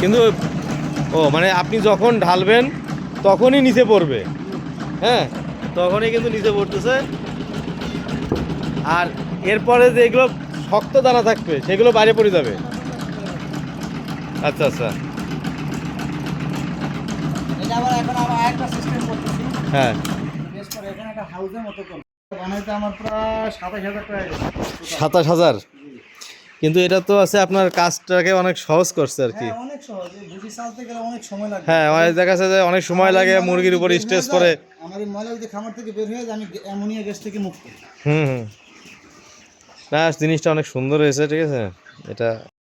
কিন্তু ও মানে আপনি যখন ঢালবেন তখনই নিচে পড়বে। হ্যাঁ, তখনই কিন্তু নিচে পড়তেছে। আর এরপরে যেগুলো শক্ত দানা থাকবে সেগুলো বাইরে পড়ে যাবে। আচ্ছা আচ্ছা। এটা আবার এখন আমার আরেকটা সিস্টেম করতেছি। হ্যাঁ, বেশ করে এখানে একটা হাউসের মতো করব। বানাইতে আমার প্রায় ২৭,০০০ টাকা গেছে। ২৭,০০০। কিন্তু এটা তো আছে আপনার কাজটাকে অনেক সহজ করছে আর কি। হ্যাঁ, অনেক সহজ। এই ভুসি চালতে গেলে অনেক সময় লাগে। হ্যাঁ, অনেক দেখা যাচ্ছে যে অনেক সময় লাগে, মুরগির উপর স্ট্রেস পড়ে। আমার এই ময়লা যদি খামার থেকে বের হয়ে যায় আমি অ্যামোনিয়া গ্যাস থেকে মুক্ত। হুম হুম। না, জিনিসটা অনেক সুন্দর হয়েছে, ঠিক আছে এটা।